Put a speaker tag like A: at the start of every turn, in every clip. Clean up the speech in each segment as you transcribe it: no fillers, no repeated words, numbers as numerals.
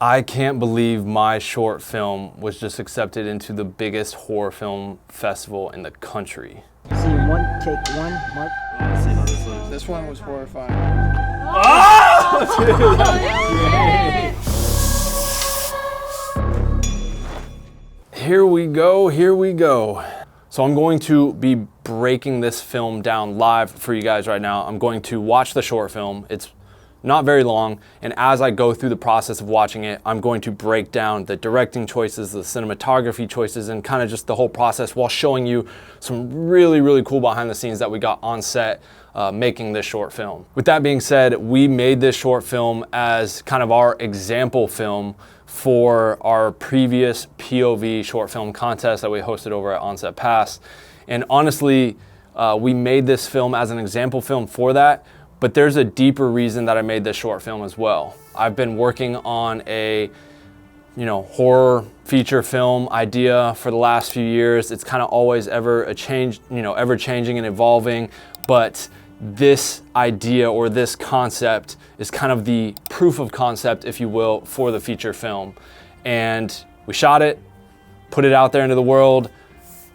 A: I can't believe my short film was just accepted into the biggest horror film festival in the country.
B: Scene one, take one, Mark.
C: Let's see how this looks.
D: This one was horrifying.
C: Oh!
A: Here we go, here we go. So I'm going to be breaking this film down live for you guys right now. I'm going to watch the short film. It's not very long, and as I go through the process of watching it, I'm going to break down the directing choices, the cinematography choices, and kind of just the whole process while showing you some really, really cool behind the scenes that we got on set making this short film. With that being said, we made this short film as kind of our example film for our previous POV short film contest that we hosted over at Onset Pass. And honestly, we made this film as an example film for that, but there's a deeper reason that I made this short film as well. I've been working on a horror feature film idea for the last few years. It's kind of always ever changing and evolving, but this idea or this concept is kind of the proof of concept, if you will, for the feature film. And we shot it, put it out there into the world,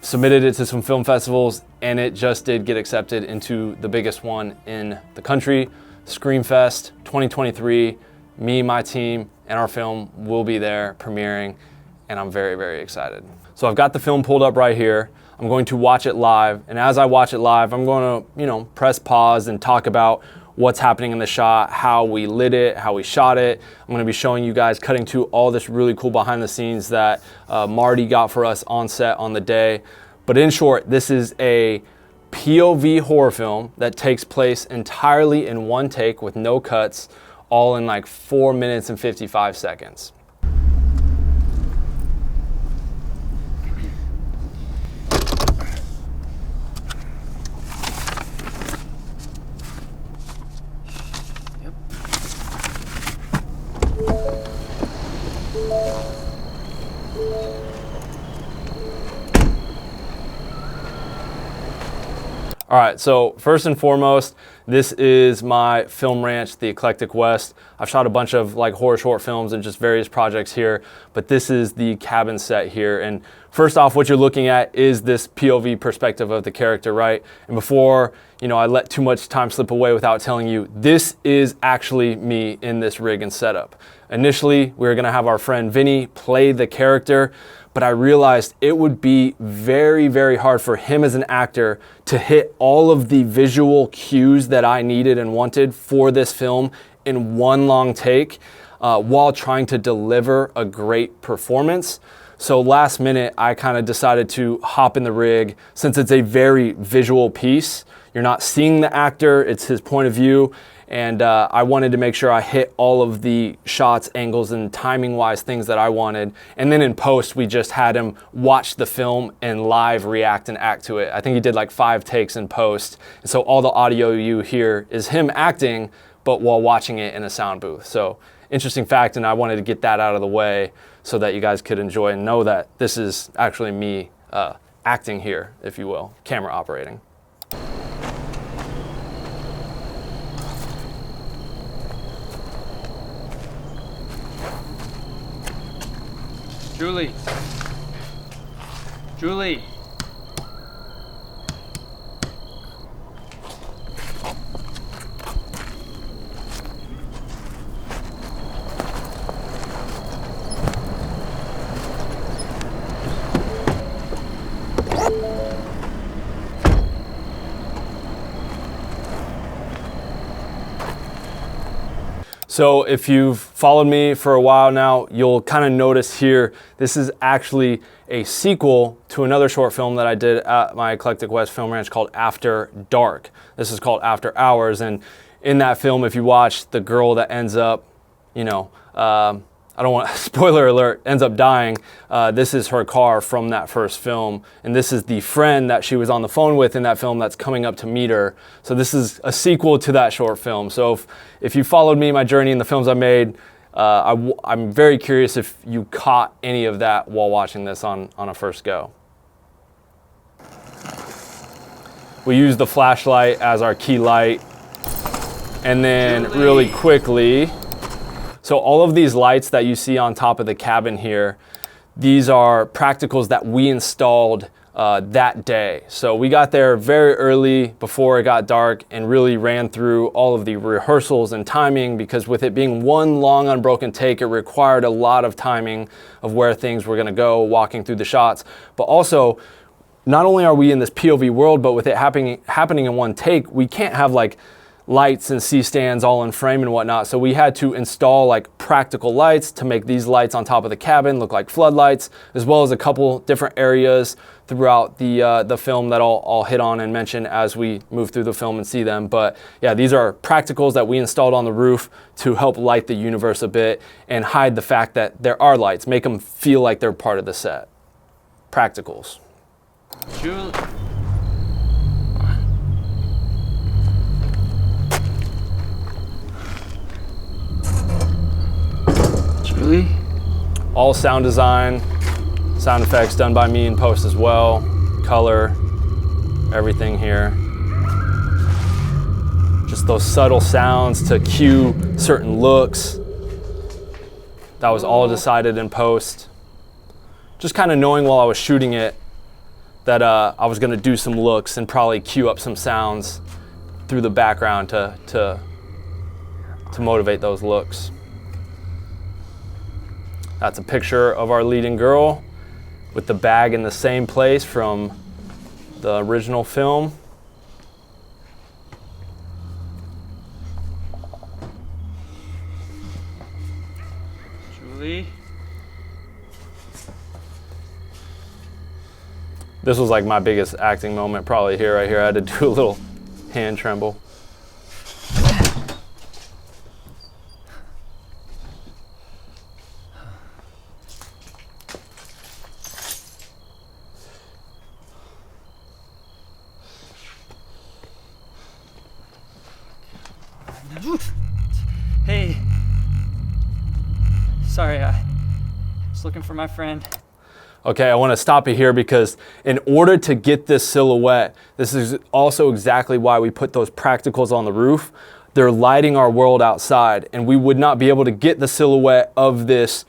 A: submitted it to some film festivals, and it just did get accepted into the biggest one in the country, Screamfest 2023. Me, my team, and our film will be there premiering, and I'm very, very excited. So I've got the film pulled up right here. I'm going to watch it live, and as I watch it live, I'm going to, press pause and talk about what's happening in the shot, how we lit it, how we shot it. I'm going to be showing you guys cutting to all this really cool behind the scenes that Marty got for us on set on the day. But in short, this is a POV horror film that takes place entirely in one take with no cuts, all in like 4 minutes and 55 seconds. All right, so first and foremost, this is my film ranch, the Eclectic West. I've shot a bunch of horror short films and just various projects here, but this is the cabin set here. And first off, what you're looking at is this POV perspective of the character, right? And before, I let too much time slip away without telling you, this is actually me in this rig and setup. Initially, we were gonna have our friend Vinny play the character, but I realized it would be very, very hard for him as an actor to hit all of the visual cues that I needed and wanted for this film in one long take while trying to deliver a great performance. So last minute, I kind of decided to hop in the rig. Since it's a very visual piece, you're not seeing the actor, it's his point of view. And I wanted to make sure I hit all of the shots, angles, and timing-wise things that I wanted. And then in post, we just had him watch the film and live react and act to it. I think he did 5 takes in post. And so all the audio you hear is him acting, but while watching it in a sound booth. So interesting fact, and I wanted to get that out of the way so that you guys could enjoy and know that this is actually me acting here, if you will, camera operating.
D: Julie.
A: So if you've followed me for a while now, you'll kind of notice here, this is actually a sequel to another short film that I did at my Eclectic West Film Ranch called After Dark. This is called After Hours. And in that film, if you watch, the girl that ends up, I don't want, spoiler alert, ends up dying. This is her car from that first film. And this is the friend that she was on the phone with in that film that's coming up to meet her. So this is a sequel to that short film. So if you followed me, my journey in the films I made, I'm very curious if you caught any of that while watching this on a first go. We use the flashlight as our key light. And then really quickly, So all of these lights that you see on top of the cabin here, these are practicals that we installed that day. So we got there very early before it got dark and really ran through all of the rehearsals and timing, because with it being one long unbroken take, it required a lot of timing of where things were gonna go, walking through the shots. But also, not only are we in this POV world, but with it happening in one take, we can't have like lights and C-stands all in frame and whatnot. So we had to install like practical lights to make these lights on top of the cabin look like floodlights, as well as a couple different areas throughout the film that I'll hit on and mention as we move through the film and see them. But yeah, these are practicals that we installed on the roof to help light the universe a bit and hide the fact that there are lights, make them feel like they're part of the set. Practicals.
C: Julie. Julie?
A: All sound design, sound effects done by me in post as well, color, everything here. Just those subtle sounds to cue certain looks. That was all decided in post. Just kind of knowing while I was shooting it that I was gonna do some looks and probably cue up some sounds through the background to motivate those looks. That's a picture of our leading girl with the bag in the same place from the original film.
C: Julie?
A: This was like my biggest acting moment probably here, right here. I had to do a little hand tremble.
C: Hey. Sorry, I was looking for my friend.
A: Okay, I want to stop it here because in order to get this silhouette, this is also exactly why we put those practicals on the roof. They're lighting our world outside, and we would not be able to get the silhouette of this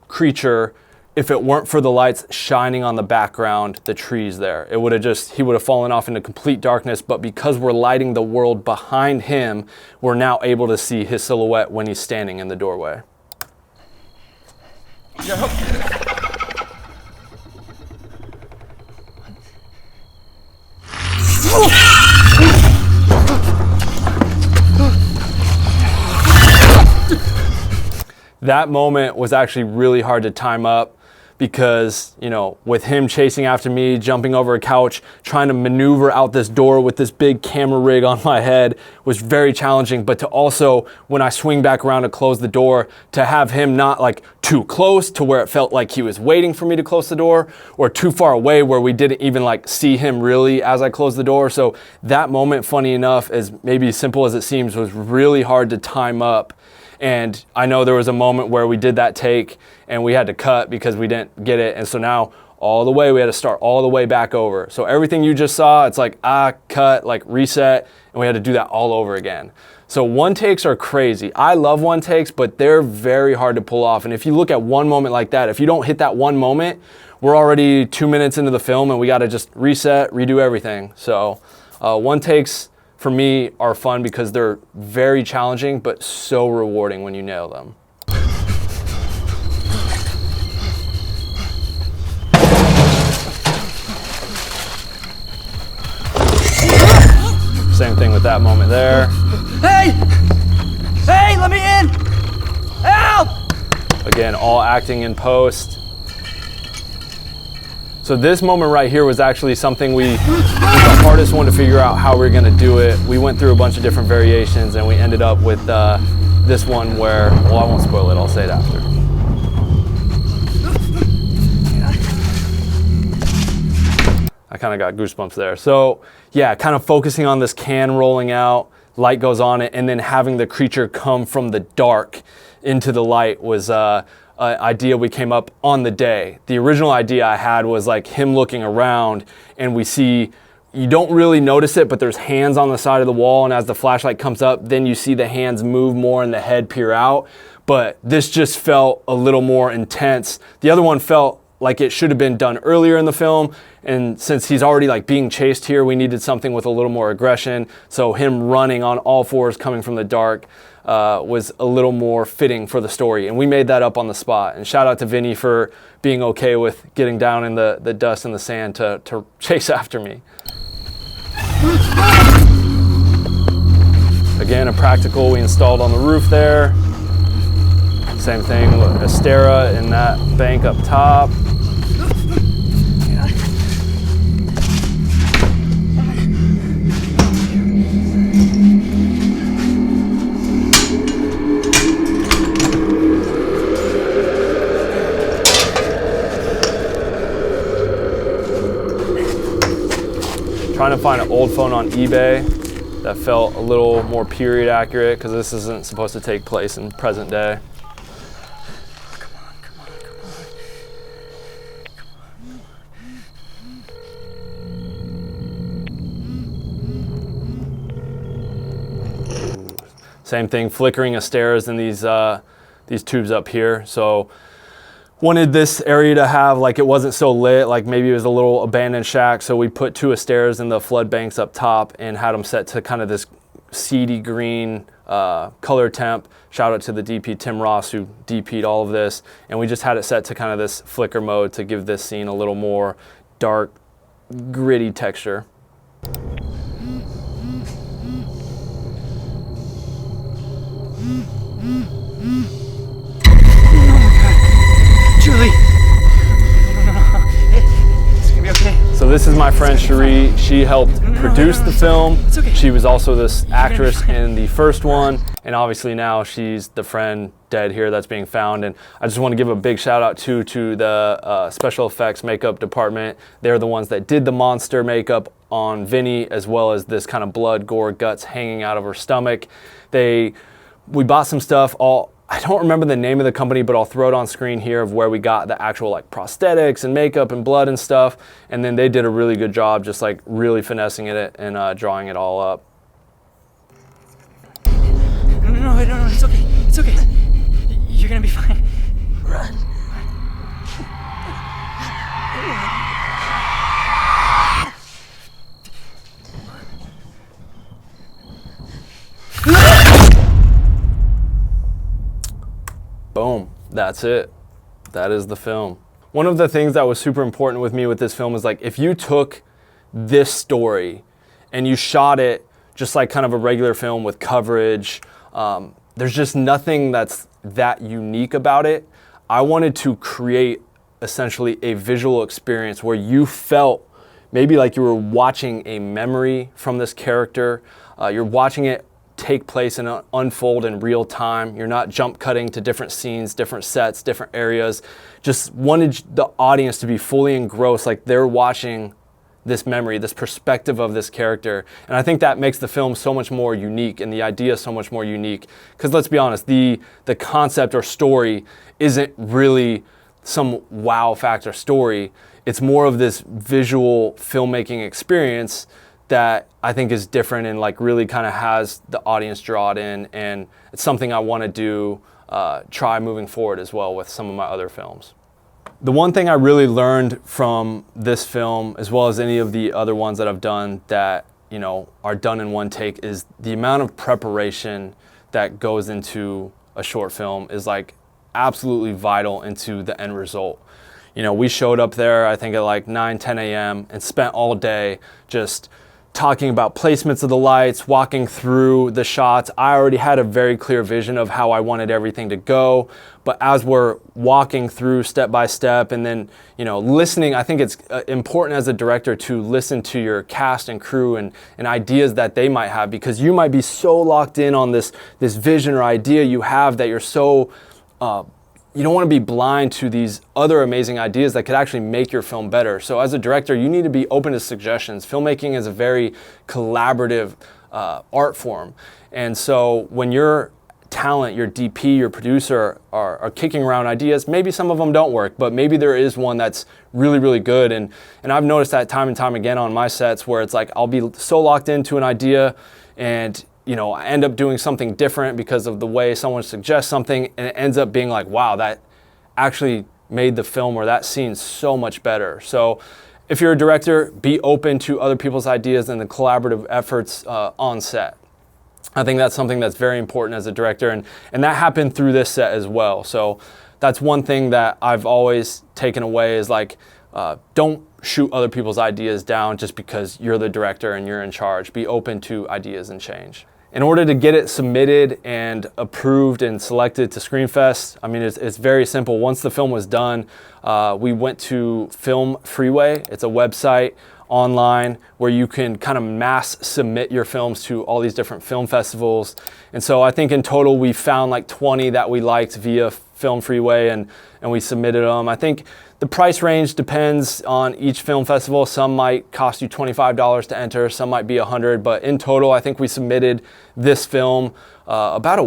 A: creature if it weren't for the lights shining on the background, the trees there. It would have he would have fallen off into complete darkness, but because we're lighting the world behind him, we're now able to see his silhouette when he's standing in the doorway. That moment was actually really hard to time up because, you know, with him chasing after me, jumping over a couch, trying to maneuver out this door with this big camera rig on my head was very challenging. But to also, when I swing back around to close the door, to have him not like too close to where it felt like he was waiting for me to close the door, or too far away where we didn't even like see him really as I closed the door. So that moment, funny enough, as maybe simple as it seems, was really hard to time up. And I know there was a moment where we did that take and we had to cut because we didn't get it. And so now all the way, we had to start all the way back over. So everything you just saw, it's like, cut, like reset, and we had to do that all over again. So one takes are crazy. I love one takes, but they're very hard to pull off. And if you look at one moment like that, if you don't hit that one moment, we're already 2 minutes into the film and we got to just reset, redo everything. So one takes, for me, are fun because they're very challenging, but so rewarding when you nail them. Same thing with that moment there.
C: Hey! Hey, let me in! Help!
A: Again, all acting in post. So this moment right here was actually something was the hardest one to figure out how we were gonna do it. We went through a bunch of different variations and we ended up with this one where, well, I won't spoil it, I'll say it after. I kind of got goosebumps there. So yeah, kind of focusing on this can rolling out, light goes on it, and then having the creature come from the dark into the light was an idea we came up on the day. The original idea I had was like him looking around and we see, you don't really notice it, but there's hands on the side of the wall, and as the flashlight comes up, then you see the hands move more and the head peer out. but this just felt a little more intense. The other one felt like it should have been done earlier in the film, and since he's already like being chased here, we needed something with a little more aggression. So him running on all fours coming from the dark was a little more fitting for the story, and we made that up on the spot. And shout out to Vinny for being okay with getting down in the dust and the sand to chase after me. Again, a practical we installed on the roof there. Same thing with Astera in that bank up top. Trying to find an old phone on eBay that felt a little more period accurate, because this isn't supposed to take place in present day. Same thing, flickering Asteras in these tubes up here. So wanted this area to have, like, it wasn't so lit, like maybe it was a little abandoned shack. So we put 2 Asteras in the flood banks up top and had them set to kind of this seedy green color temp. Shout out to the DP Tim Ross who DP'd all of this. And we just had it set to kind of this flicker mode to give this scene a little more dark, gritty texture.
C: Julie! No. It's gonna be okay.
A: So this is my friend Cherie. She helped produce the film.
C: It's okay.
A: She was also this actress in the first one, and obviously now she's the friend dead here that's being found. And I just want to give a big shout out to the special effects makeup department. They're the ones that did the monster makeup on Vinny, as well as this kind of blood, gore, guts hanging out of her stomach. We bought some stuff. I don't remember the name of the company, but I'll throw it on screen here of where we got the actual like prosthetics and makeup and blood and stuff. And then they did a really good job just like really finessing it and drawing it all up.
C: No, it's okay. It's okay. You're gonna be fine. Run.
A: Boom, that's it. That is the film. One of the things that was super important with me with this film is like, if you took this story and you shot it just like kind of a regular film with coverage, there's just nothing that's that unique about it. I wanted to create essentially a visual experience where you felt maybe like you were watching a memory from this character. You're watching it take place and unfold in real time. You're not jump cutting to different scenes, different sets, different areas. Just wanted the audience to be fully engrossed, like they're watching this memory, this perspective of this character. And I think that makes the film so much more unique and the idea so much more unique. Because let's be honest, the concept or story isn't really some wow factor story. It's more of this visual filmmaking experience that I think is different and like really kind of has the audience draw it in, and it's something I want to do, try moving forward as well with some of my other films. The one thing I really learned from this film, as well as any of the other ones that I've done that, you know, are done in one take, is the amount of preparation that goes into a short film is like absolutely vital into the end result. You know, we showed up there, I think at like 9, 10 a.m. and spent all day just talking about placements of the lights, walking through the shots. I already had a very clear vision of how I wanted everything to go, but as we're walking through step by step and then, you know, listening, I think it's important as a director to listen to your cast and crew and ideas that they might have, because you might be so locked in on this vision or idea you have that you're so, you don't want to be blind to these other amazing ideas that could actually make your film better. So as a director, you need to be open to suggestions. Filmmaking is a very collaborative art form. And so when your talent, your DP, your producer are kicking around ideas, maybe some of them don't work, but maybe there is one that's really, really good. And I've noticed that time and time again on my sets where it's like I'll be so locked into an idea and you know, I end up doing something different because of the way someone suggests something, and it ends up being like, wow, that actually made the film or that scene so much better. So if you're a director, be open to other people's ideas and the collaborative efforts on set. I think that's something that's very important as a director, and that happened through this set as well. So that's one thing that I've always taken away is like, don't shoot other people's ideas down just because you're the director and you're in charge. Be open to ideas and change. In order to get it submitted and approved and selected to ScreenFest, I mean, it's very simple. Once the film was done, we went to Film Freeway. It's a website online where you can kind of mass submit your films to all these different film festivals. And so I think in total we found like 20 that we liked via Film Freeway, and we submitted them. I think the price range depends on each film festival. Some might cost you $25 to enter, some might be $100, but in total I think we submitted this film about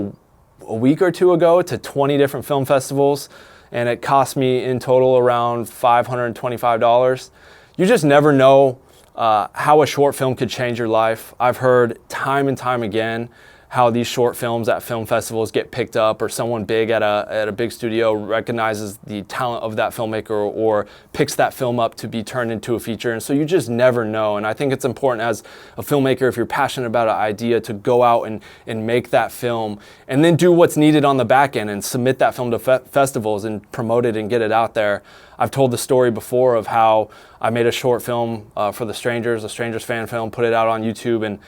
A: a week or two ago to 20 different film festivals, and it cost me in total around $525. You just never know how a short film could change your life. I've heard time and time again how these short films at film festivals get picked up, or someone big at a big studio recognizes the talent of that filmmaker or picks that film up to be turned into a feature. And so you just never know. And I think it's important as a filmmaker, if you're passionate about an idea, to go out and make that film and then do what's needed on the back end and submit that film to festivals and promote it and get it out there. I've told the story before of how I made a short film for The Strangers, a Strangers fan film, put it out on YouTube, and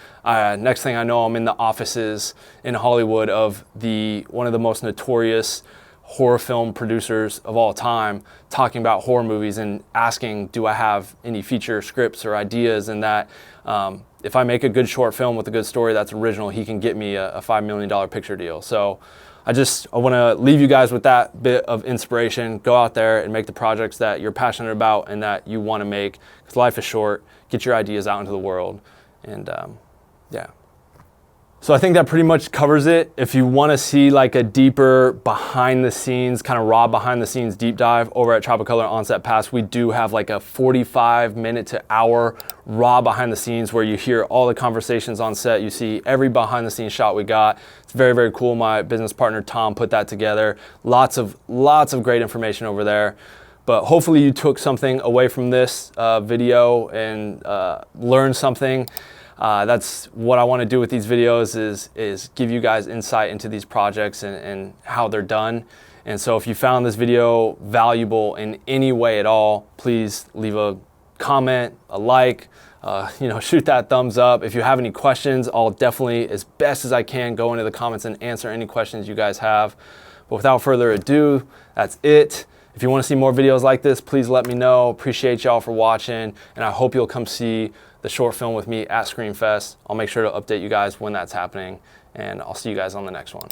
A: next thing I know, I'm in the offices in Hollywood of one of the most notorious horror film producers of all time, talking about horror movies and asking, do I have any feature scripts or ideas, and that if I make a good short film with a good story that's original, he can get me a $5 million picture deal. So I want to leave you guys with that bit of inspiration. Go out there and make the projects that you're passionate about and that you want to make, because life is short. Get your ideas out into the world. And yeah. So I think that pretty much covers it. If you want to see like a deeper behind the scenes, kind of raw behind the scenes deep dive over at Tropicolor On-Set Pass, we do have like a 45-minute to hour raw behind the scenes where you hear all the conversations on set. You see every behind the scenes shot we got. It's very, very cool. My business partner Tom put that together. Lots of great information over there. But hopefully you took something away from this video and learned something. That's what I want to do with these videos is give you guys insight into these projects and how they're done. And so if you found this video valuable in any way at all, please leave a comment, a like, shoot that thumbs up. If you have any questions, I'll definitely, as best as I can, go into the comments and answer any questions you guys have. But without further ado, that's it. If you want to see more videos like this, please let me know. Appreciate y'all for watching, and I hope you'll come see the short film with me at ScreenFest. I'll make sure to update you guys when that's happening, and I'll see you guys on the next one.